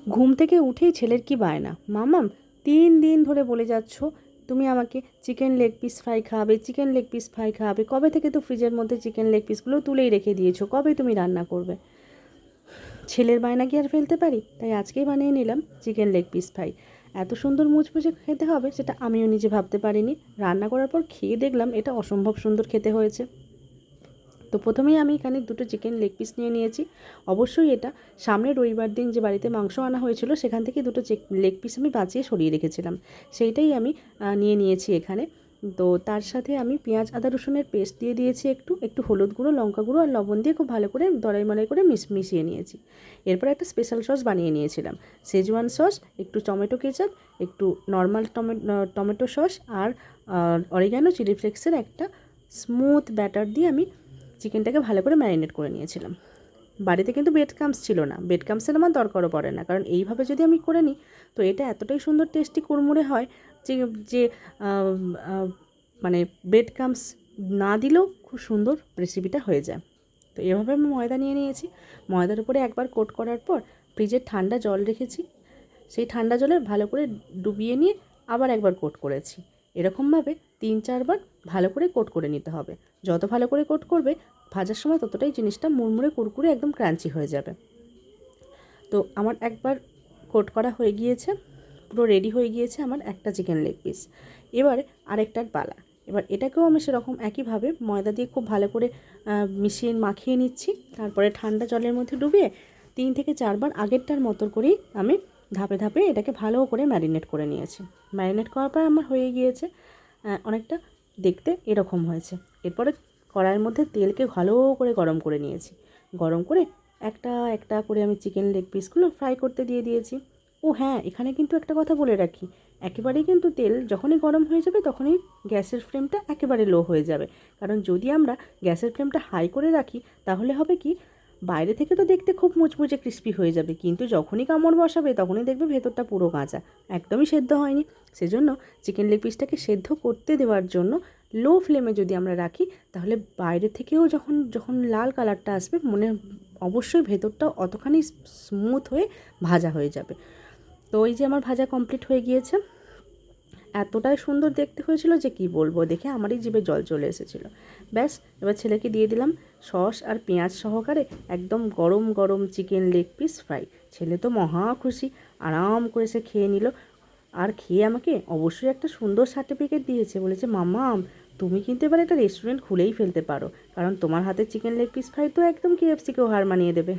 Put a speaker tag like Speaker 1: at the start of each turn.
Speaker 1: ঘুম থেকে উঠেই ছেলের কি বায়না, মামাম 3 দিন ধরে বলে যাচ্ছ তুমি আমাকে চিকেন লেগ পিস ফ্রাই খাওয়াবে, চিকেন লেগ পিস ফ্রাই খাওয়াবে, কবে থেকে তো ফ্রিজের মধ্যে চিকেন লেগ পিসগুলো তুলেই রেখে দিয়েছো, কবে তুমি রান্না করবে? ছেলের বায়না কি আর ফেলতে পারি? তাই আজকেই বানিয়ে নিলাম চিকেন লেগ পিস ফ্রাই। এত সুন্দর মুচমুচে খেতে হবে সেটা আমিও নিজে ভাবতে পারিনি। রান্না করার পর খেয়ে দেখলাম এটা অসম্ভব সুন্দর খেতে হয়েছে। তো প্রথমেই আমি এখানে 2টো চিকেন লেগ পিস নিয়ে নিয়েছি। অবশ্যই এটা সামনের রবিবার দিন যে বাড়িতে মাংস আনা হয়েছিল সেখান থেকে 2টো লেগ পিস আমি বাঁচিয়ে সরিয়ে রেখেছিলাম, সেইটাই আমি নিয়ে নিয়েছি এখানে। তো তার সাথে আমি পেঁয়াজ আদা রসুনের পেস্ট দিয়ে দিয়েছি, একটু একটু হলুদ গুঁড়ো, লঙ্কা গুঁড়ো আর লবণ দিয়ে খুব ভালো করে দলাই মলাই করে মিশিয়ে নিয়েছি। এরপর একটা স্পেশাল সস বানিয়ে নিয়েছিলাম, শেজওয়ান সস, একটু টমেটো কেচাপ, একটু নর্মাল টমেটো সস আর অরিগানো চিলি ফ্লেক্সের একটা স্মুথ ব্যাটার দিয়ে আমি চিকেনটাকে ভালো করে ম্যারিনেট করে নিয়েছিলাম। বাড়িতে কিন্তু বেড ক্রাম্বস ছিল না, বেড ক্রাম্বসের আমার দরকারও পড়ে না, কারণ এইভাবে যদি আমি করে নিই তো এটা এতটাই সুন্দর টেস্টি কুড়মুড়ে হয় যে যে মানে বেড ক্রাম্বস না দিলেও খুব সুন্দর রেসিপিটা হয়ে যায়। তো এভাবে আমি ময়দা নিয়ে নিয়েছি। ময়দার উপরে একবার কোট করার পর ফ্রিজে ঠান্ডা জল রেখেছি, সেই ঠান্ডা জলে ভালো করে ডুবিয়ে নিয়ে আবার একবার কোট করেছি। এরকমভাবে 3-4 বার ভালো করে কোট করে নিতে হবে। যত ভালো করে কোট করবে ভাজার সময় ততটাই জিনিসটা মুড়মুড়ে কুরকুরে একদম ক্রাঞ্চি হয়ে যাবে। তো আমার একবার কোট করা হয়ে গিয়েছে, পুরো রেডি হয়ে গিয়েছে আমার একটা চিকেন লেগ পিস। এবারে আরেকটার পালা। এবার এটাকেও আমি সেরকম একইভাবে ময়দা দিয়ে খুব ভালো করে মাখিয়ে নিচ্ছি। তারপরে ঠান্ডা জলের মধ্যে ডুবিয়ে 3 থেকে 4 বার আগেরটার মতো করেই আমি ধাপে ধাপে এটাকে ভালো করে ম্যারিনেট করে নিয়েছি। ম্যারিনেট করার পর আমার হয়ে গিয়েছে অনেকটা দেখতে এরকম হয়েছে। এরপরে কড়াইয়ের মধ্যে তেলকে ভালো করে গরম করে নিয়েছি। গরম করে একটা একটা করে আমি চিকেন লেগ পিসগুলো ফ্রাই করতে দিয়ে দিয়েছি। ও হ্যাঁ, এখানে কিন্তু একটা কথা বলে রাখি, একেবারেই কিন্তু তেল যখনই গরম হয়ে যাবে তখনই গ্যাসের ফ্লেমটা একেবারে লো হয়ে যাবে। কারণ যদি আমরা গ্যাসের ফ্লেমটা হাই করে রাখি তাহলে হবে কি, বাইরে থেকে তো দেখতে খুব মুচমুচে ক্রিস্পি হয়ে যাবে, কিন্তু যখনই কামড় বসাবে তখনই দেখবে ভেতরটা পুরো কাঁচা, একদমই সেদ্ধ হয়নি। সেজন্য চিকেন লেগ পিসটাকে সেদ্ধ করতে দেওয়ার জন্য লো ফ্লেমে যদি আমরা রাখি তাহলে বাইরে থেকেও যখন যখন লাল কালারটা আসবে মনে অবশ্যই ভেতরটাও অতখানি স্মুথ হয়ে ভাজা হয়ে যাবে। তো ওই যে আমার ভাজা কমপ্লিট হয়ে গিয়েছে, এতটাই সুন্দর দেখতে হয়েছিল যে কি বলবো, দেখে আমারই জিভে জল চলে এসেছিলো। ব্যাস, এবার ছেলেকে দিয়ে দিলাম সস আর পেঁয়াজ সহকারে একদম গরম গরম চিকেন লেগ পিস ফ্রাই। ছেলে তো মহা খুশি, আরাম করে সে খেয়ে নিল। আর খেয়ে আমাকে অবশ্যই একটা সুন্দর সার্টিফিকেট দিয়েছে, বলেছে মাম্মাম তুমি কিন্তু এবার একটা রেস্টুরেন্ট খুলেই ফেলতে পারো, কারণ তোমার হাতে চিকেন লেগ পিস ফ্রাই তো একদম KFCকেও হার মানিয়ে দেবে।